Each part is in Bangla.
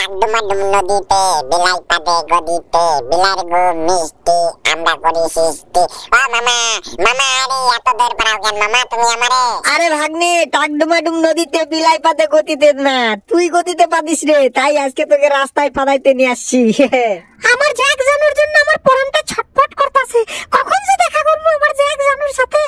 টাকডুমাডুম নদীতে বিলাই পাদে গদিতে বিলার গো মিষ্টি আমরা করি সৃষ্টি। ও মামা মামা আরে এত দূর পারাও কেন মামা তুমি আমারে? আরে ভাগ্নে টাকডুমাডুম নদীতে বিলাই পাদে গতিতে না, তুই গতিতে পাদিস রে, তাই আজকে তোকে রাস্তায় পাদাইতে নিয়ে আসছি। আমার জ্যাক জানুর জন্য আমার পরানটা ছটফট করতেছে, কখন যে দেখা করবো আমার জ্যাক জানুর সাথে।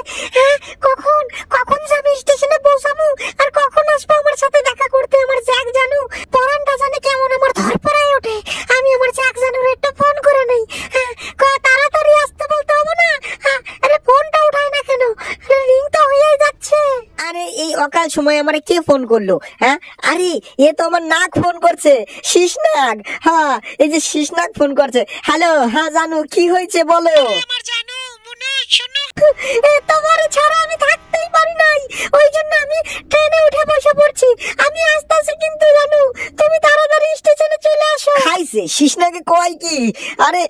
কখন কখন যাবি স্টেশনে পৌঁছাবো আর কখন আসবো আমার সাথে দেখা করতে আমার জ্যাক জানু। পরানটা জানে কেমন আমার ধরপড়ায় ওঠে, আমি আমার জ্যাক জানুর একটা ফোন করে নেই। তাড়াতাড়ি আসতে বলতে হবে না? আরে ফোনটা উঠায় না কেন, রিং তো হয়েই যাচ্ছে। আরে এই অকাল সময় আমারে কে ফোন করলো? হ্যাঁ আরে এ তো আমার নাক ফোন করছে, শীষনাগ। হ্যাঁ এই যে শীষনাগ ফোন করছে। হ্যালো, হ্যাঁ জানু কি হয়েছে বলো? আমার জানু মনে শোনো, তোমার ছাড়া আমি থাকতেই পারি নাই, ওই জন্য আমি ট্রেনে উঠে বসে পড়ছি। আমি আসতেছি কিন্তু জানু, তুমি তাড়াতাড়ি স্টেশনে চলে আসো। খাইছে শীষনাগে কয় কি? আরে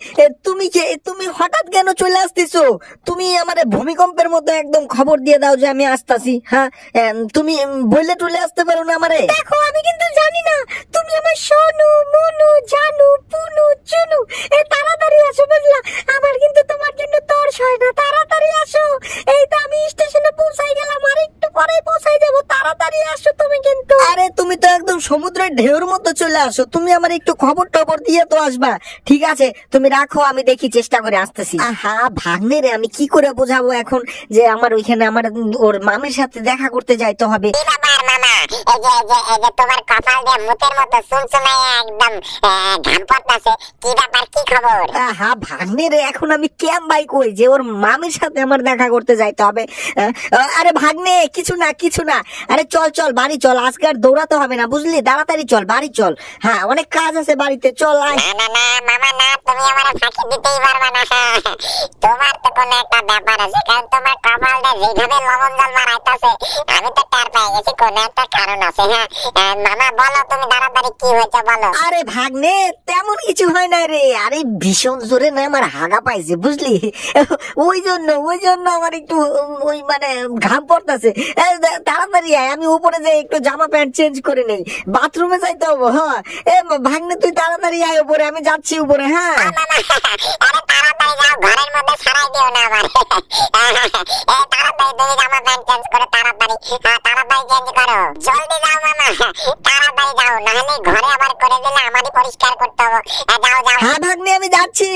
তুমি হঠাৎ কেন চলে আসতেছো? তুমি আমারে ভূমিকম্পের মতো একদম খবর দিয়ে দাও যে আমি আসতাছি। হ্যাঁ তুমি বললে চলে আসতে পারো না আমারে? দেখো আমি কিন্তু জানি না তুমি আমার সোনু মনু জানু পুনু চুনু, তাড়াতাড়ি আসো বুঝলা, আমার কিন্তু তোমার জন্য তরস হয় না, তাড়াতাড়ি আসো। এই তো আমি স্টেশনে পৌঁছাই গেলাম, আর একটু পরেই পৌঁছাই যাবো, তাড়াতাড়ি আসো তুমি কিন্তু। আরে তুমি তো একদম সমুদ্রের ঢেউর মতো চলে আসো, তুমি আমার একটু খবর টবর দিয়ে তো আসবা। ঠিক আছে তুমি রাখো, আমি দেখি চেষ্টা করে আসতেছি। আহা ভাগ্নে রে, আমি কি করে বোঝাবো এখন যে আমার ওইখানে আমার ওর মামের সাথে দেখা করতে যাইতে হবে। কি ব্যাপার মামা? এই যে তোমার কপাল দিয়ে মুতের মতো চুলচুলাইয়া একদম ঘাম পড়তাছে, কি ব্যাপার কি খবর? আহা ভাগ্নে রে, এখন আমি কেম বাই কই যে ওর মামের সাথে আমার দেখা করতে যাইতে হবে? আরে ভাগ্নে কিছু না কিছু না, আরে চল চল বাড়ি চল, আজকে আর দৌড়াতে হবে না বুঝলি, তাড়াতাড়ি চল বাড়ি চল। হ্যাঁ অনেক কাজ আছে বাড়িতে, চল আয়। না না না মামা না, তুমি আমার ফাঁকি দিতেই পারবা না। তোমার তো কোনো একটা ব্যাপার আছে, কারণ তোমার কপালটা যেভাবে লবণ জল মারাইতাছে আমি তো টের পেয়ে গেছি, কোনো একটা কারণ আছে। হ্যাঁ মামা বলো তুমি তাড়াতাড়ি কি হয়েছে বলো। আরে ভাগ্নে তেমন কিছু হয় না রে, আরে ভীষণ জোরে না আমার হাগা পাইছে বুঝলি, ওই জন্য আমার একটু ওই মানে ঘাম পড়তেছে। তাড়াতাড়ি আয়, আমি উপরে যাই একটু জামা প্যান্ট চেঞ্জ করে নেই, বাথরুমে যাইতে হবে। হ্যাঁ ভাগ্নে তুই তাড়াতাড়ি আয় উপরে, আমি যাচ্ছি উপরে। হ্যাঁ আরে তাড়াতাড়ি যাও, ঘরের মধ্যে ছাড়াই দিও না আমার। তাড়াতাড়ি তুমি জামা প্যান্ট চেঞ্জ করো, তাড়াতাড়ি তাড়াতাড়ি চেঞ্জ করো, জলদি যাও মামা, তাড়াতাড়ি যাও, নাহলে ঘরে আবার করে দিলে আমারই পরিষ্কার করতে হবে। যাও যাও। হ্যাঁ ভাগ্নে আমি যাচ্ছি।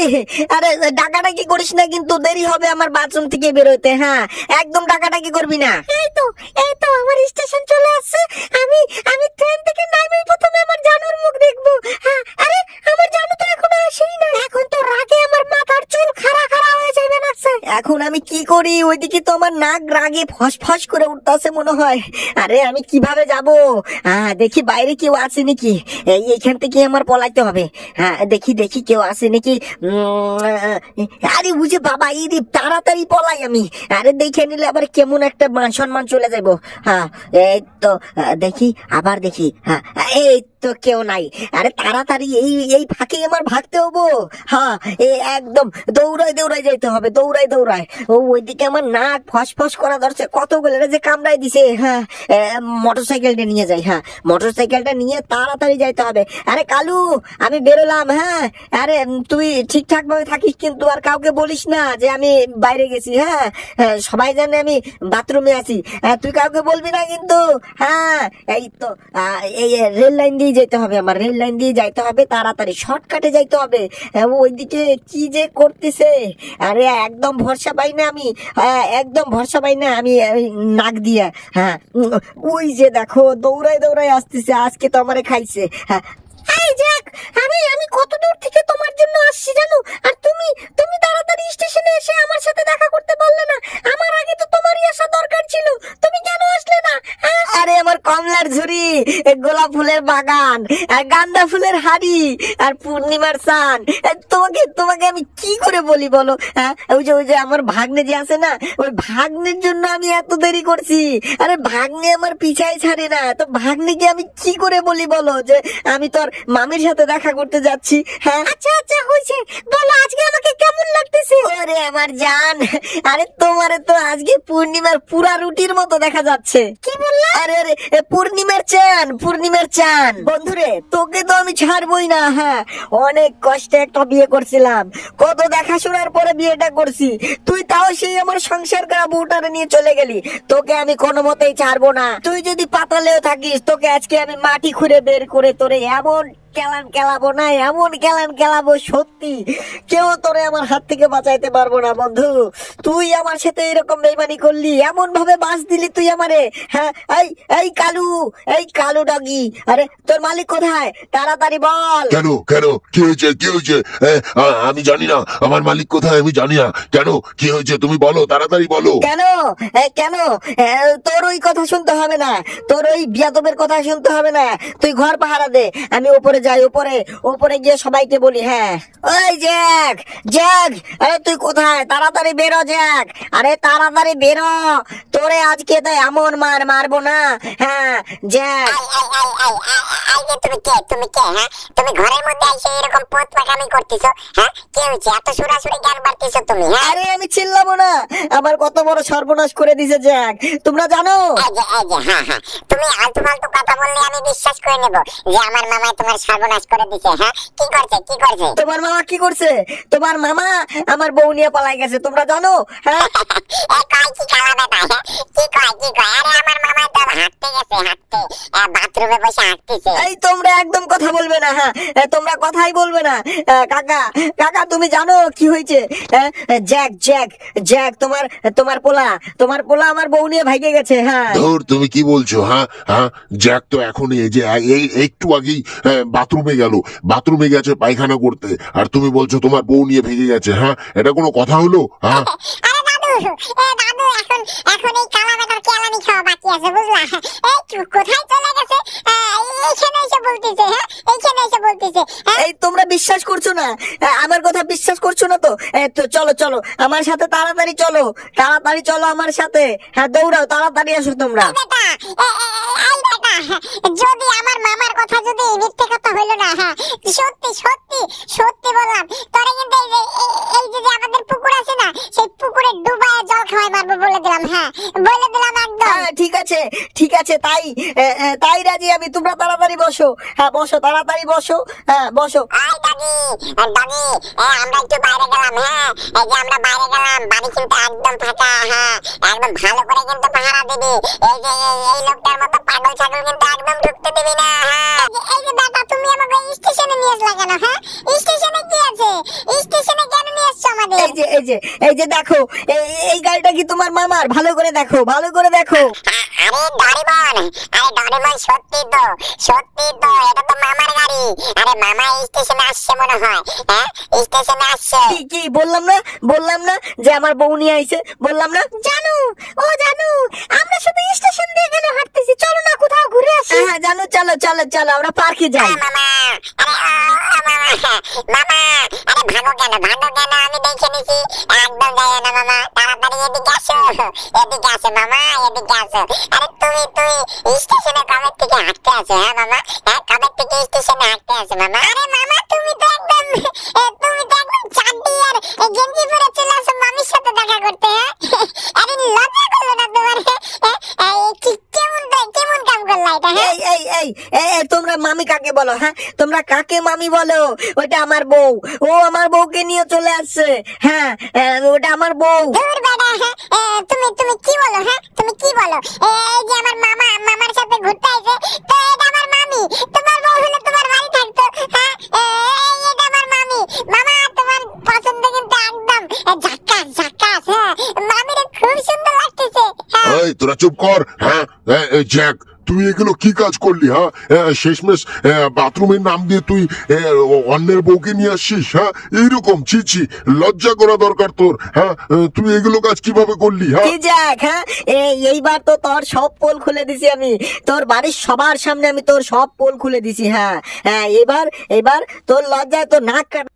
আরে ডাকাডাকি করিস না কিন্তু, দেরি হবে আমার বাথরুম থেকে বেরোতে। হ্যাঁ একদম ডাকাডাকি করবি না। এই তো আমার স্টেশন চলে আসছে, আমি ট্রেন থেকে নামেই প্রথমে আমার জানুর মুখ দেখবো। আরে আমার জানু তো এখনো আসেই না, এখন তো রাগে আমার মাথার চুল খাড়া খাড়া হয়ে যাবে নাকছে। এখন আমি কি করি? ওইদিকে তো আমার নাক রাগে ফসফস করে উঠতেছে মনে হয়। আরে আমি কিভাবে যাব? দেখি বাইরে কেউ আছে নাকি, এইখান থেকে আমার পলাইতে হবে। হ্যাঁ দেখি দেখি কেউ আছে নাকি। আরে বুঝে বাবা, এই তাড়াতাড়ি পলাই আমি, আরে দেখে নিলে আবার কেমন একটা মান সম্মান চলে যাবো। হ্যাঁ এই তো দেখি, আবার দেখি। হ্যাঁ এই তো কেউ নাই, আরে তাড়াতাড়ি এই ফাঁকে আমার ভাগতে হবো। হ্যাঁ একদম দৌড়াই দৌড়াই যাইতে হবে, দৌড়াই দৌড়াই। ওইদিকে আমার নাক ফসফস করা ধরছে, কতগুলো যে কামড়াই দিছে। হ্যাঁ মোটরসাইকেলটা নিয়ে যাই, হ্যাঁ মোটরসাইকেলটা নিয়ে তাড়াতাড়ি যাইতে হবে। আরে কালু আমি বেরোলাম। হ্যাঁ আরে তুই ঠিকঠাক ভাবে থাকিস কিন্তু, আর কাউকে বলিস না যে আমি বাইরে গেছি। হ্যাঁ সবাই জানে আমি বাথরুমে আছি, তুই কাউকে বলবি না কিন্তু। হ্যাঁ এই তো এই রেল লাইন দিয়ে যেতে হবে, আমার রেল লাইন দিয়ে যাইতে হবে, তাড়াতাড়ি শর্টকাটে যাইতে হবে। ওইদিকে কি যে করতেছে, আরে একদম ভরসা পাই না আমি, একদম ভরসা পাই না আমি নাক দিয়ে। হ্যাঁ ওই যে দেখো দৌড়াই দৌড়াই আসতেছে, আজকে তো আমারে খাইছে। হ্যাঁ এই জ্যাক, আমি কত দূর থেকে তোমার জন্য আসছি জানো, আর তুমি তাড়াতাড়ি স্টেশনে এসে আমার সাথে দেখা করতে পারলে না? আমার আগে তো তোমারই আসা দরকার ছিল, তুমি কেন আসলে না? আরে আমার কমলার ঝুড়ি, গোলাপ ফুলের বাগান, আর গাঁদা ফুলের হাড়ি, আর পূর্ণিমার চান, তোমাকে আমি কি করে বলি বলো? হ্যাঁ ওই যে আমার ভাগ্নে যে আছে না, ওই ভাগ্নের জন্য আমি এত দেরি করছি। আরে ভাগ্নে আমার পিছাই ছাড়ে না, তো ভাগ্নেকে আমি কি করে বলি বলো যে আমি তোর মামির সাথে দেখা করতে যাচ্ছি? হ্যাঁ আচ্ছা হয়েছে, বলো আজকে আমাকে কেমন লাগতেছে? ওরে আমার জান, আরে তোমারে তো আজকে পূর্ণিমার পুরা রুটির মতো দেখা যাচ্ছে। কি বললা? আরে পূর্ণিমার চান। বন্ধুরে তোকে তো আমি ছাড়বই না। হ্যাঁ, অনেক কষ্টে একটা বিয়ে করছিলাম, কত দেখাশোনার পরে বিয়েটা করছি, তুই তাও সেই আমার সংসার করা বউটারে নিয়ে চলে গেলি। তোকে আমি কোনো মতেই ছাড়বো না। তুই যদি পাতালেও থাকিস, তোকে আজকে আমি মাটি খুঁড়ে বের করে তোরে এমন কেলান কেলাবো না, এমন কেলান কেলাবো, সত্যি কেউ তোরে আমার হাত থেকে বাঁচাইতে পারবো না। বন্ধু, তুই আমার সাথে এরকম বেইমানি করলি, এমন ভাবে বাঁশ দিলি তুই আমারে। হ্যাঁ, এই কালু ডগি, আরে তোর মালিক কোথায়? তাড়াতাড়ি বল। কেন কেন কি হয়েছে? আমি জানি না আমার মালিক কোথায়, আমি জানি না। কেন কি হয়েছে তুমি বলো, তাড়াতাড়ি বলো। কেন তোর ওই কথা শুনতে হবে না, তোর ওই বিয়াদবের কথা শুনতে হবে না। তুই ঘর পাহারা দে, আমি উপরে যাই, উপরে গিয়ে সবাইকে বলি। হ্যাঁ, ওই জ্যাক, আরে তুই কোথায়? তাড়াতাড়ি বেরো জ্যাক, আরে তাড়াতাড়ি বেরো, তোরে আজকে তো এমন মারবো না। হ্যাঁ জ্যাক। তুমি কে? হ্যাঁ, তুমি ঘরের মধ্যে এসে এরকম পথ পাকামি করতেছো? হ্যাঁ, কি হয়েছে? এত সুরাসুরি জ্ঞান বাড়তেছো তুমি? হ্যাঁ, আরে আমি চিল্লাবো না, আমার কত বড় সর্বনাশ করে দিছে জ্যাক, তোমরা জানো? হ্যাঁ, তুমি আলতু ফালতু কথা বললে আমি বিশ্বাস করে নেব যে আমার মামাই তোমার সর্বনাশ করে দিছে। হ্যাঁ, কি করছে? তোমার মামা কি করছে? তোমার মামা আমার বউ নিয়ে পালাই গেছে, তোমরা জানো? হ্যাঁ, কি কালা বেটা? হ্যাঁ, কি কয়? আরে আমার মামাই তো হাঁটতে গেছে, বাথরুমে বসে হাঁটতেছে। এই তোমরা একদম কথা বলবে না। হ্যাঁ, তোমরা কথাই বলবে না। কাকা তুমি জানো কি হয়েছে? জ্যাক তোমার পোলা আমার বউ নিয়ে ভাগে গেছে। হ্যাঁ, ধর তুমি কি বলছো? হ্যাঁ, জ্যাক তো এখনই এই যে একটু আগেই বাথরুমে গেছে পায়খানা করতে, আর তুমি বলছো তোমার বউ নিয়ে ভেঙে গেছে? হ্যাঁ, এটা কোনো কথা হলো? হ্যাঁ, আরে দাদু এখন এই কালা বেটার কেলানি খাওয়া বাকি আছে, বুঝলা? এই কোথায় চলে গেছে? এইখানে এসে বলতেছে। হ্যাঁ, এইখানে এসে বলতেছে। এই তোমরা বিশ্বাস করছো না, আমার কথা বিশ্বাস করছো না তো? তো চলো আমার সাথে, তাড়াতাড়ি চলো আমার সাথে। হ্যাঁ, দৌড়াও, তাড়াতাড়ি আসো তোমরা। বেটা, যদি আমার মামার কথা যদি মিথ্যে কথা হইলো না, হ্যাঁ সত্যি বললাম, তোরে কিন্তু এই যে আমাদের পুকুর আছে না, সেই পুকুরে ডুবায় জল খাওয়াই মারবো বলে দিলাম। হ্যাঁ, বলে দিলাম একদম। ঠিক আছে, তাই রাজি আমি। তোমরা তাড়াতাড়ি বসো। হ্যাঁ, তাড়াতাড়ি বসো। হ্যাঁ, বসো। আই ডগি, আমরা একটু বাইরে গেলাম। হ্যাঁ, এই যে আমরা বাইরে গেলাম, বাড়ি কিন্তু একদম ফাঁকা। হ্যাঁ, একদম ভালো করে কিন্তু পাহারা দিবি। এই যে এই লোকটার মতো পাগল ছাগল কিন্তু একদম ঢুকতে দিবি না। হ্যাঁ, এই যে বেটা, তুমি আমাকে স্টেশনে নিয়ে আসলা কেন? হ্যাঁ, স্টেশনে কি আছে? স্টেশনে কেন নিয়ে আসছো আমাদের? এই যে দেখো, এই গাড়িটা কি তোমার মামার? ভালো করে দেখো। আরে ডরিমন, সত্যি তো, এটা তো মামার গাড়ি। আরে মামা স্টেশনে আসছে মনে হয়। হ্যাঁ, স্টেশনে আসছে। কি বললাম না যে আমার বউ নিয়ে আইছে? বললাম না? জানো আমরা শুধু স্টেশন দিয়ে কেন হাঁটতেছি? চলো না কোথাও ঘুরে আসি। হ্যাঁ, জানো, চলো আমরা পার্কে যাই। মামা, আরে ভাগো কেন? আমি দেখে নিছি, একদম যাই না মামা। তাড়াতাড়ি এদিকে আসো মামা, এদিকে আসো। আরে তুমি স্টেশনে কবে থেকে হাঁটতে আছো? হ্যাঁ মামা, কবে থেকে স্টেশনে হাঁটতে আছো মামা? আরে মামা, তুমি তো একদম চাঁদি আর গেঞ্জি পরে চলে আসো মামির সাথে দেখা করতে। হ্যাঁ, আরে লজ্জা করলো না তোমার? কেমন কাম করলা এটা? হ্যাঁ, এই তোমরা মামি কাকে বলো? হ্যাঁ, তোমরা কাকে মামি বলো? ওটা আমার বউ, ও আমার বউকে নিয়ে চলে আসছে। হ্যাঁ, ওটা আমার বউ। দূর বেটা, তুমি কি বলো? হ্যাঁ, তুমি কি বলো? এই যে আমার মামার সাথে ঘুরতে আইছে, তো এটা আমার মামি। তোমার বউ হলে তোমার বাড়ি থাকতো। হ্যাঁ, এটা আমার মামি। মামা, তোমার পছন্দ কিন্তু একদম ঝাক্কাস। হ্যাঁ, মামিরে খুব সুন্দর লাগতেছে। হ্যাঁ, এই তোরা চুপ কর। হ্যাঁ, জ্যাক তুই এগুলো কি কাজ করলি? হ্যাঁ, শেষমেশ বাথরুমের নাম দিয়ে তুই অন্যের বউকে নিয়ে আসছিস? হ্যাঁ, এইরকম ছি, লজ্জা করা দরকার তোর। হ্যাঁ, তুই এগুলো কাজ কিভাবে করলি? হ্যাঁ, কি যাক, হ্যাঁ, এইবার তো তোর সব পোল খুলে দিছি আমি, তোর বাড়ির সবার সামনে আমি তোর সব পোল খুলে দিছি। হ্যাঁ, এবার তোর লজ্জায় তোর নাক কাটা।